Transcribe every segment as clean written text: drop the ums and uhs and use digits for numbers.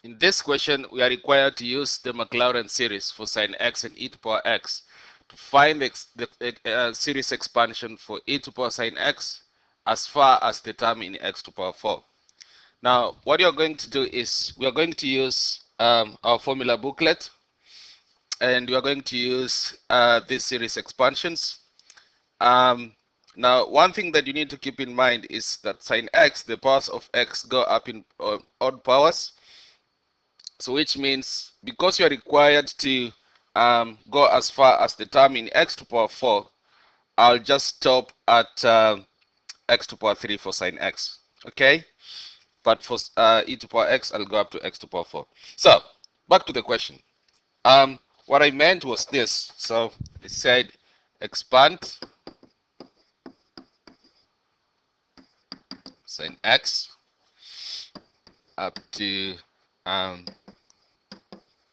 in this question, we are required to use the Maclaurin series for sine x and e to power x to find the series expansion for e to power sine x as far as the term in x to power 4. Now, what you're going to do is we are going to use our formula booklet, and we are going to use this series expansions. Now, one thing that you need to keep in mind is that sine x, the powers of x go up in odd powers. So which means because you are required to go as far as the term in x to power 4, I'll just stop at x to power 3 for sine x. Okay? But for e to power x, I'll go up to x to power 4. So back to the question. What I meant was this. So it said expand sine x up to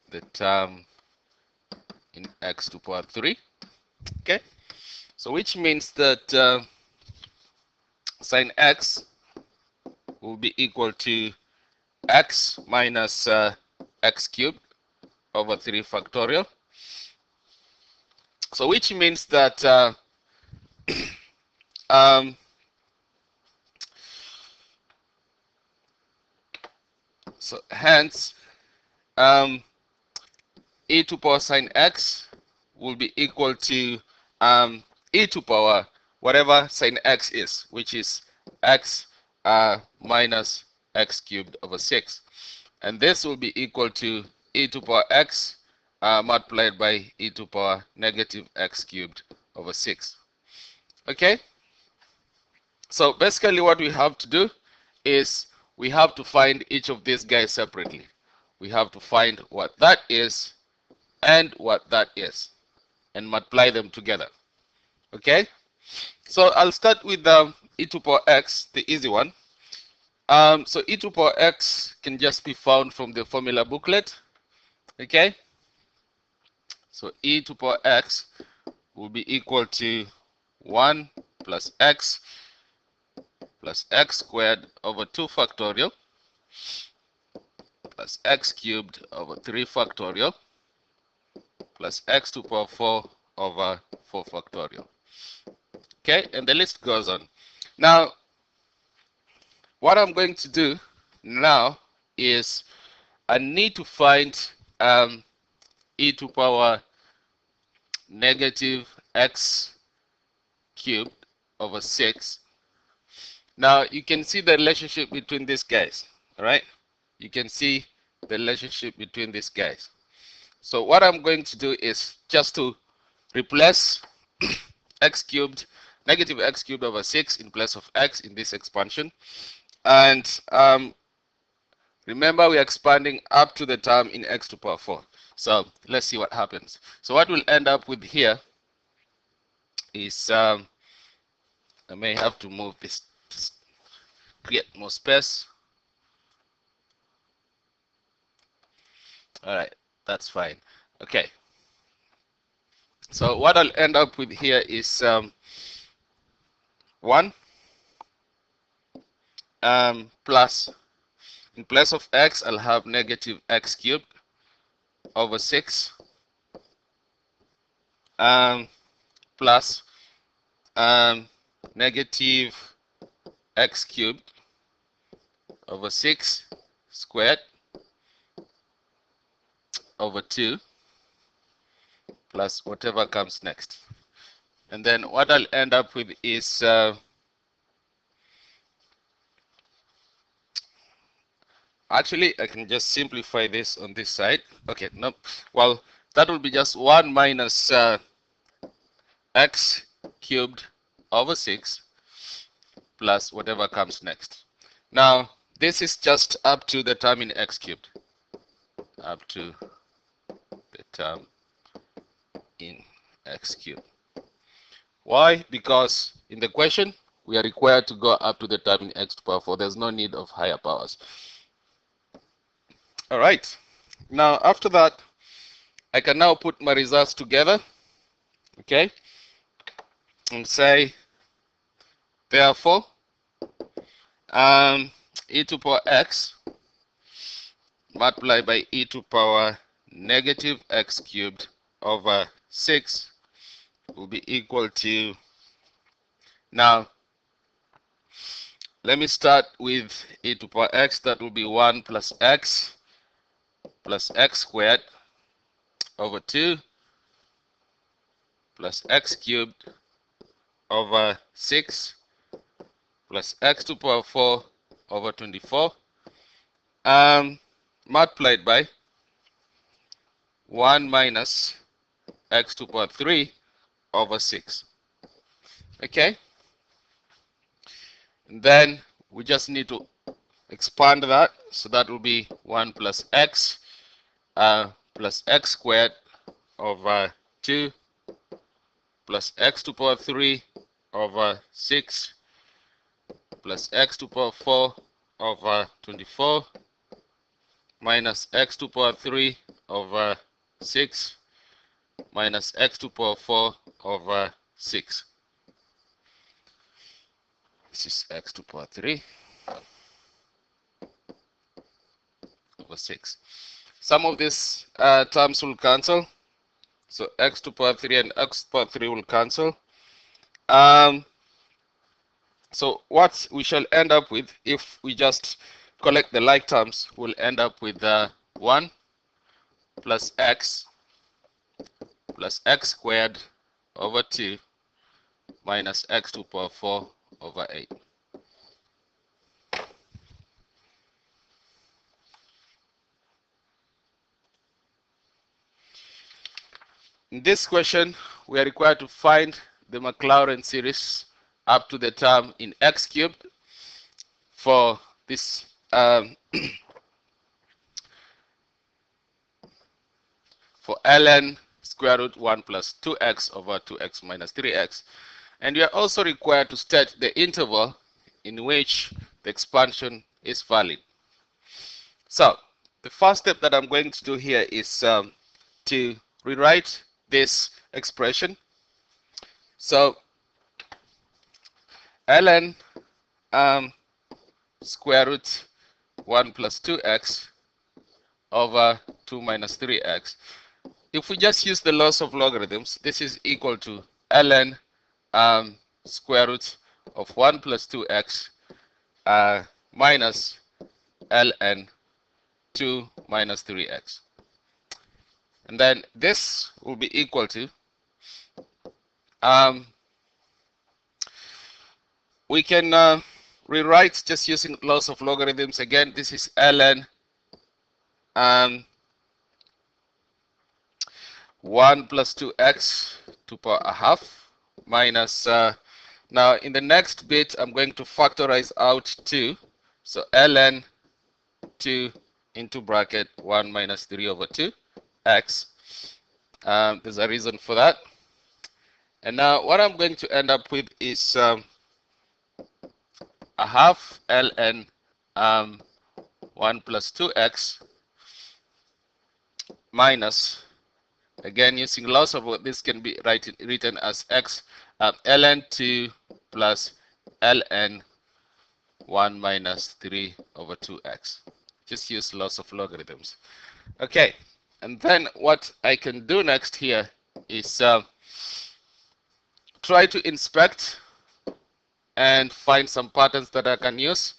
the term in x to power 3. Okay, so which means that sine x will be equal to x minus x cubed over 3 factorial. So which means that so hence e to power sine x will be equal to e to power whatever sine x is, which is x minus x cubed over 6. And this will be equal to e to power x multiplied by e to power negative x cubed over 6. Okay? So basically what we have to do is we have to find each of these guys separately. We have to find what that is and what that is and multiply them together. Okay? So I'll start with e to power x, the easy one. So e to power x can just be found from the formula booklet. Okay? So e to power x will be equal to 1 plus x squared over 2 factorial plus x cubed over 3 factorial plus x to the power 4 over 4 factorial. Okay, and the list goes on. Now, what I'm going to do now is I need to find e to power negative x cubed over 6. Now, you can see the relationship between these guys, all right? You can see the relationship between these guys. So what I'm going to do is just to replace x cubed, negative x cubed over 6 in place of x in this expansion. And remember, we're expanding up to the term in x to the power 4. So let's see what happens. So what we'll end up with here is, I may have to move this to create more space. All right, that's fine. Okay. So what I'll end up with here is 1 plus, in place of x, I'll have negative x cubed over 6 plus negative x cubed over 6 squared over 2 plus whatever comes next. And then what I'll end up with is actually I can just simplify this on this side. Okay, no, well, that will be just 1 minus x cubed over 6 plus whatever comes next. Now this is just up to the term in x cubed, up to the term in x cubed. Why? Because in the question we are required to go up to the term in x to the power 4. There's no need of higher powers. All right. Now after that, I can now put my results together, okay, and say therefore e to the power x multiplied by e to power negative x cubed over 6 will be equal to, now let me start with e to power x. That will be 1 plus x squared over 2 plus x cubed over 6 plus x to the power 4 over 24 multiplied by 1 minus x to the power 3 over 6. Okay, and then we just need to expand that, so that will be 1 plus x squared over 2 plus x to the power 3 over 6 plus x to the power 4 over 24 minus x to the power 3 over 6 minus x to the power 4 over 6. This is x to the power 3 over 6. Some of these terms will cancel. So x to the power 3 and x to the power 3 will cancel. So what we shall end up with, if we just collect the like terms, we'll end up with 1 plus x squared over 2 minus x to the power 4 over 8. In this question, we are required to find the Maclaurin series up to the term in x cubed for this for ln square root 1 plus 2x over 2x minus 3x. And we are also required to state the interval in which the expansion is valid. So the first step that I'm going to do here is to rewrite this expression. So ln square root 1 plus 2x over 2 minus 3x. If we just use the laws of logarithms, this is equal to ln square root of 1 plus 2x minus ln 2 minus 3x. And then this will be equal to, we can rewrite just using laws of logarithms. Again, this is ln 1 plus 2x to the power a half minus, now in the next bit I'm going to factorize out 2, so ln 2 into bracket 1 minus 3 over 2 x. There's a reason for that. And now what I'm going to end up with is a half ln 1 plus 2x minus, again using laws of what this can be written as x, ln 2 plus ln 1 minus 3 over 2x. Just use laws of logarithms. Okay, and then what I can do next here is try to inspect and find some patterns that I can use.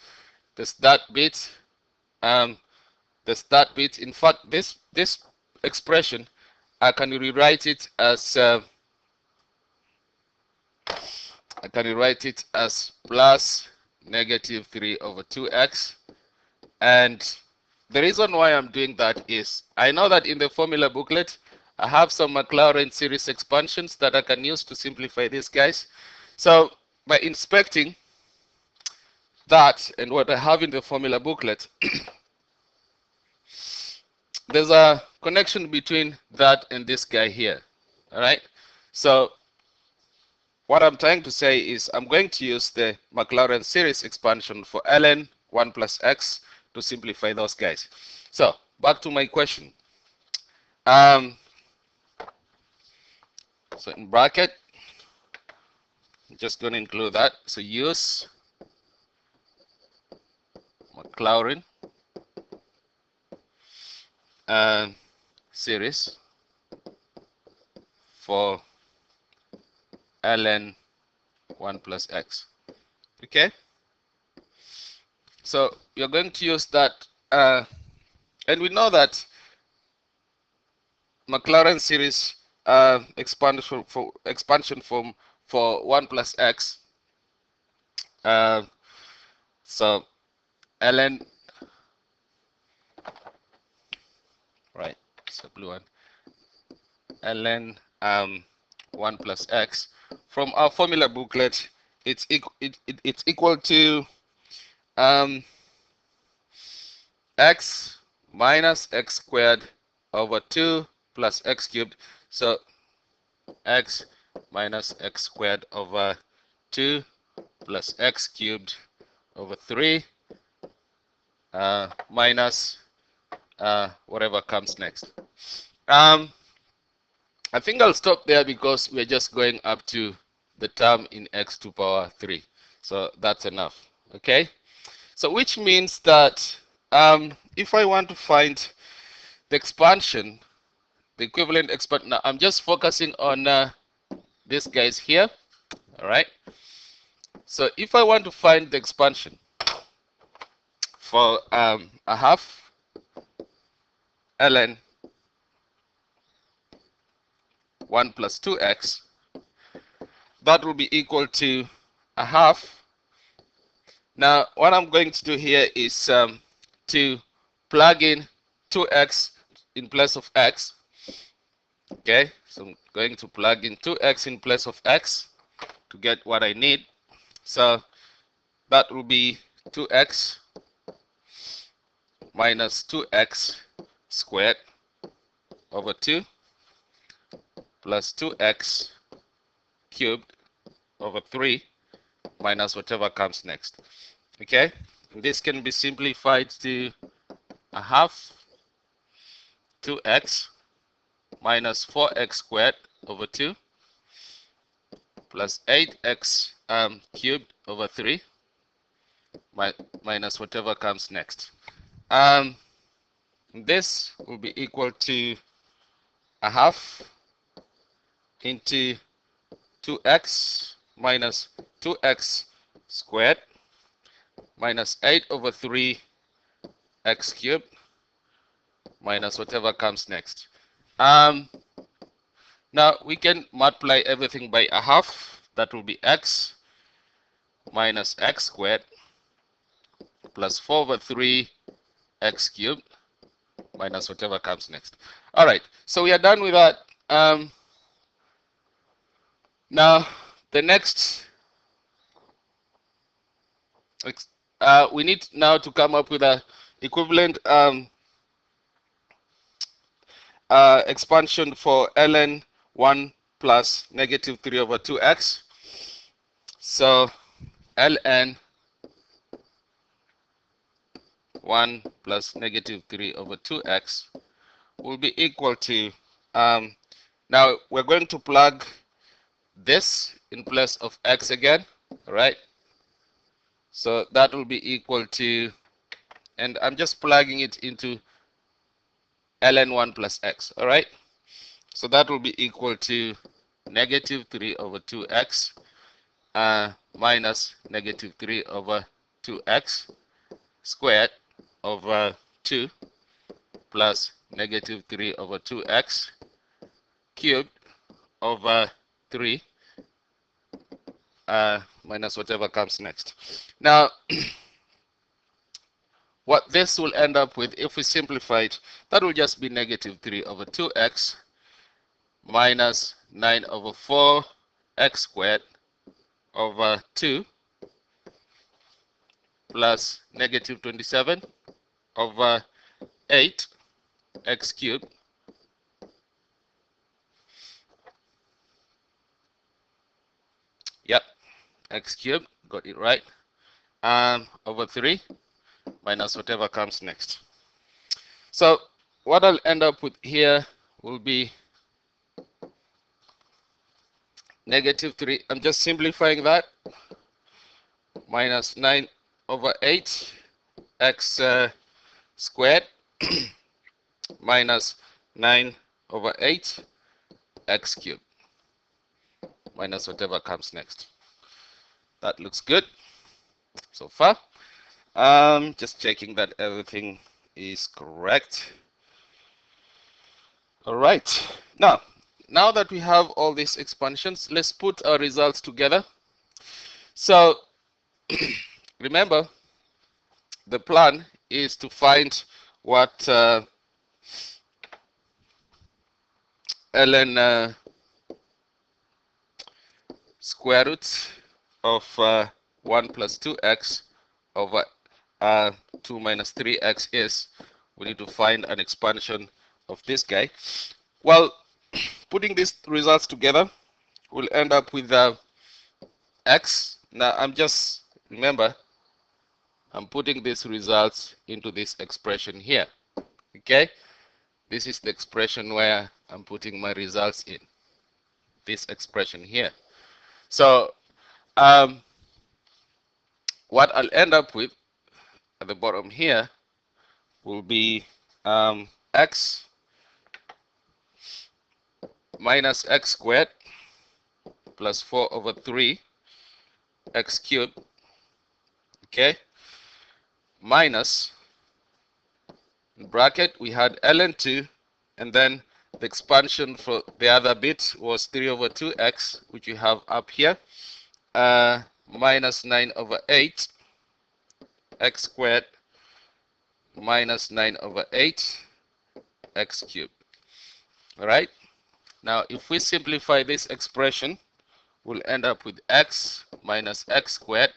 The start bit, in fact, this expression, I can rewrite it as plus negative 3 over 2x. And the reason why I'm doing that is I know that in the formula booklet I have some Maclaurin series expansions that I can use to simplify these guys. So by inspecting that and what I have in the formula booklet, there's a connection between that and this guy here. All right, so what I'm trying to say is I'm going to use the Maclaurin series expansion for ln 1 plus x to simplify those guys. So back to my question. So in bracket, I'm just going to include that. So use Maclaurin series for ln 1 plus x. Okay, so you're going to use that, and we know that Maclaurin series expansion form for 1 plus x. So ln, right, it's a blue one, ln 1 plus x. From our formula booklet, it's equal to x minus x squared over 2 plus x cubed. So x minus x squared over 2 plus x cubed over 3 minus whatever comes next. I think I'll stop there because we're just going up to the term in x to the power 3. So that's enough. Okay, so which means that if I want to find the expansion, the equivalent expansion, now I'm just focusing on these guys here. All right, so if I want to find the expansion for a half ln 1 plus 2x, that will be equal to a half. Now what I'm going to do here is to plug in 2x in place of x. Okay, so I'm going to plug in 2x in place of x to get what I need. So that will be 2x minus 2x squared over 2 plus 2x cubed over 3 minus whatever comes next. Okay, and this can be simplified to a half 2x minus 4x squared over 2 plus 8x cubed over 3 minus whatever comes next. This will be equal to a half into 2x minus 2x squared minus 8 over 3 x cubed minus whatever comes next. Now we can multiply everything by a half. That will be x minus x squared plus 4 over 3 x cubed minus whatever comes next. All right, so we are done with that. Now the next, we need now to come up with a equivalent expansion for ln 1 plus negative 3 over 2x. So ln 1 plus negative 3 over 2x will be equal to, now we're going to plug this in place of x again, right? So that will be equal to, and I'm just plugging it into ln 1 plus x, all right? So that will be equal to negative 3 over 2x minus negative 3 over 2x squared over 2 plus negative 3 over 2x cubed over 3 minus whatever comes next. Now what this will end up with, if we simplify it, that will just be negative 3 over 2x minus 9 over 4 x squared over 2 plus negative 27 over 8 x cubed x cubed, got it right, over 3 minus whatever comes next. So what I'll end up with here will be negative 3, I'm just simplifying that, minus 9 over 8 x squared minus 9 over 8 x cubed minus whatever comes next. That looks good so far. Just checking that everything is correct. All right. Now that we have all these expansions, let's put our results together. So remember, the plan is to find what ln square root of 1 plus 2x over 2 minus 3x is. We need to find an expansion of this guy. Well, putting these results together, we'll end up with x. Now remember, I'm putting these results into this expression here. Okay, this is the expression where I'm putting my results in this expression here. So what I'll end up with at the bottom here will be x minus x squared plus 4 over 3 x cubed, okay, minus, in bracket we had ln 2, and then the expansion for the other bit was 3 over 2x, which you have up here, minus 9 over 8 x squared minus 9 over 8 x cubed. All right, now if we simplify this expression, we'll end up with x minus x squared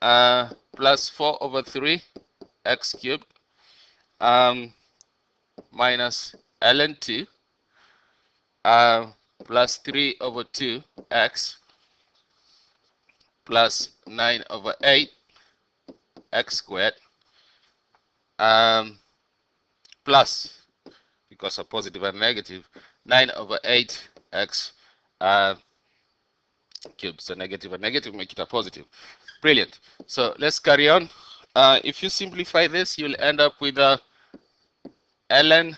plus 4 over 3 x cubed minus ln 2 plus 3 over 2 x plus 9 over 8 x squared plus, because of positive and negative, 9 over 8 x cubed. So negative and negative make it a positive. Brilliant. So let's carry on. If you simplify this, you'll end up with ln,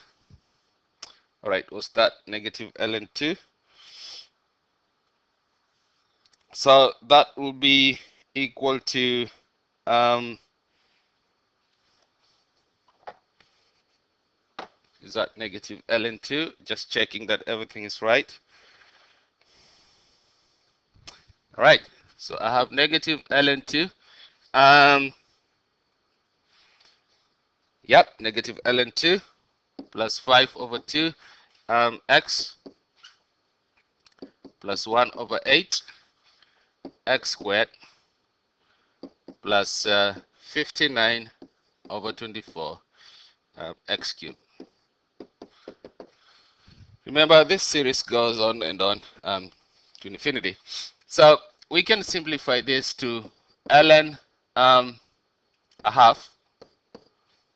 all right, what's that? Negative ln 2. So that will be equal to is that negative ln 2? Just checking that everything is right. All right, so I have negative ln 2. Yep, negative ln 2 plus 5 over 2 x plus 1 over 8 x squared plus 59 over 24 x cubed. Remember, this series goes on and on to infinity. So we can simplify this to ln a half,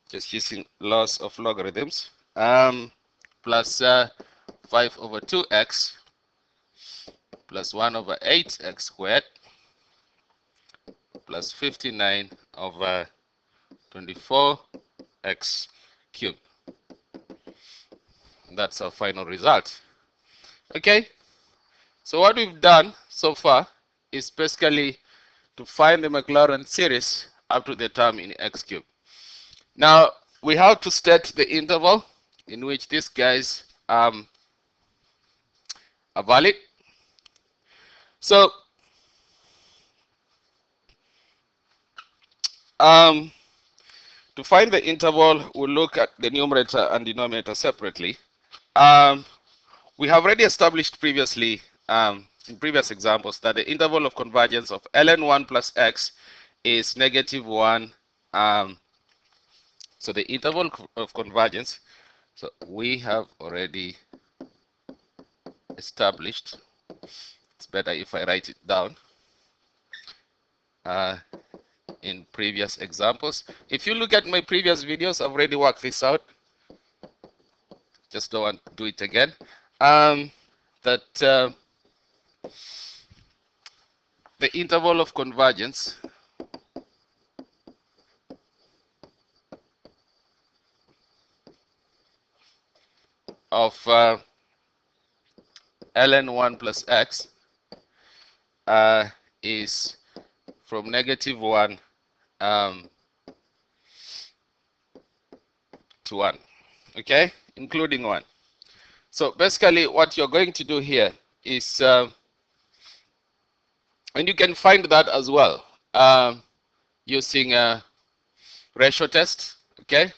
just using laws of logarithms, plus 5 over 2x plus 1 over 8x squared plus 59 over 24x cubed. That's our final result. Okay, so what we've done so far is basically to find the Maclaurin series up to the term in x cubed. Now we have to state the interval in which these guys are valid. So to find the interval, we'll look at the numerator and denominator separately. We have already established previously in previous examples that the interval of convergence of ln 1 plus x is negative 1. So the interval of convergence, so we have already established. It's better if I write it down in previous examples. If you look at my previous videos, I've already worked this out. Just don't want to do it again. That the interval of convergence of ln1 plus x is from -1 to 1, okay, including 1. So basically what you're going to do here is, and you can find that as well using a ratio test, okay?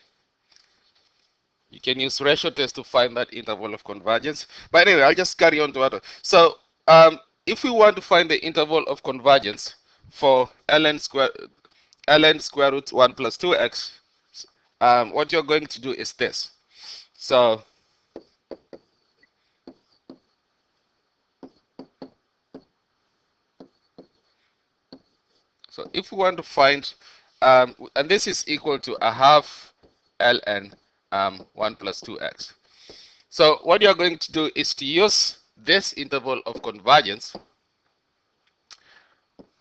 You can use ratio test to find that interval of convergence. But anyway, I'll just carry on to that. So if we want to find the interval of convergence for ln square root 1 plus 2x, what you're going to do is this. So if we want to find, and this is equal to a half ln 1 plus 2x. So what you're going to do is to use this interval of convergence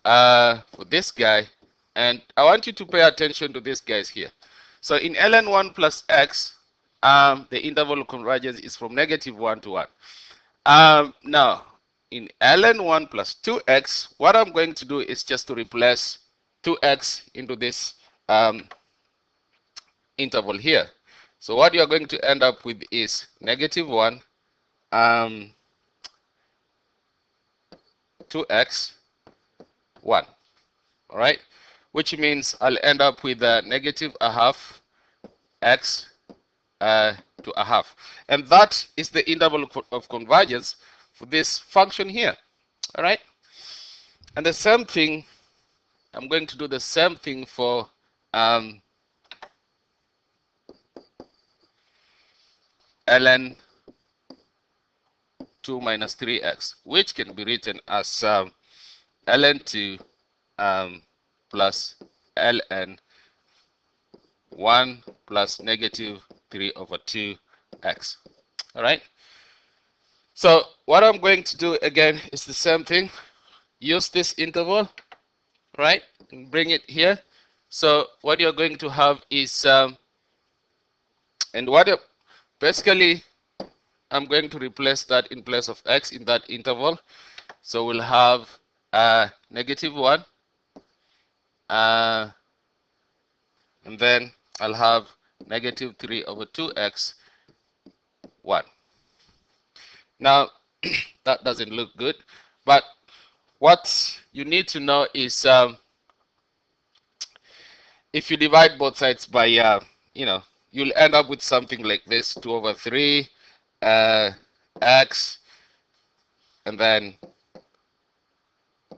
for this guy, and I want you to pay attention to these guys here. So in ln1 plus x, the interval of convergence is from -1 to 1. Now, in ln1 plus 2x, what I'm going to do is just to replace 2x into this interval here. So what you're going to end up with is -1 2x 1. All right, which means I'll end up with a -1/2 x to a half, and that is the interval of convergence for this function here. All right, and the same thing, I'm going to do the same thing for ln 2 minus 3x, which can be written as ln 2 plus ln 1 plus -3/2x. All right, so what I'm going to do again is the same thing. Use this interval, right, and bring it here. So what you're going to have is, and basically I'm going to replace that in place of x in that interval. So we'll have -1, and then I'll have -3/2x 1. Now that doesn't look good, but what you need to know is, if you divide both sides by you'll end up with something like this: 2/3 x, and then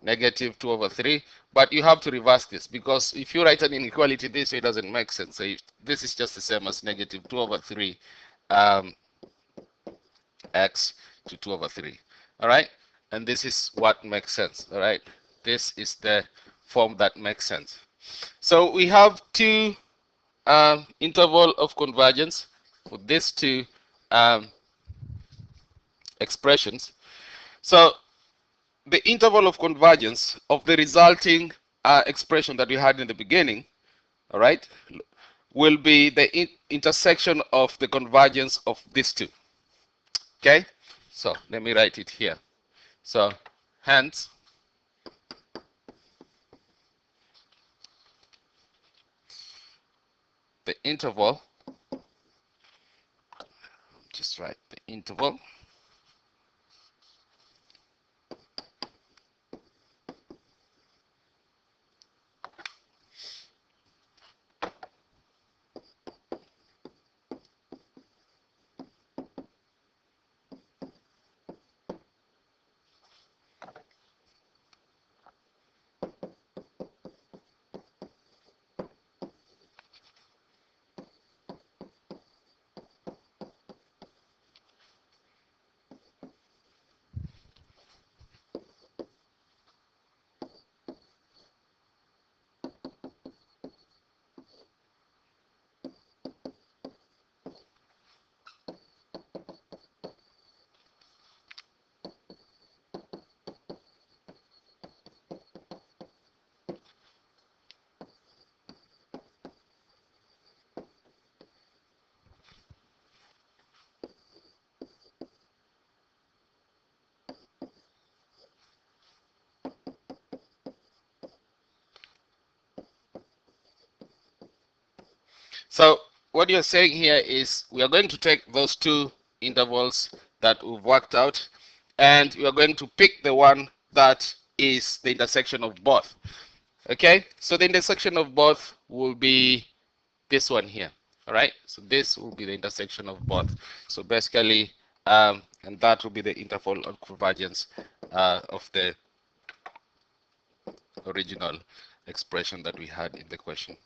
-2/3. But you have to reverse this, because if you write an inequality this way, it doesn't make sense. So this is just the same as -2/3 x to 2/3. All right, and this is what makes sense. All right, this is the form that makes sense. So we have two interval of convergence for these two expressions. So the interval of convergence of the resulting expression that we had in the beginning, all right, will be the intersection of the convergence of these two. Okay, so let me write it here. So hence the interval, just write the interval So what you're saying here is we are going to take those two intervals that we've worked out, and we are going to pick the one that is the intersection of both. Okay, so the intersection of both will be this one here. All right, so this will be the intersection of both. So basically, and that will be the interval of convergence of the original expression that we had in the question.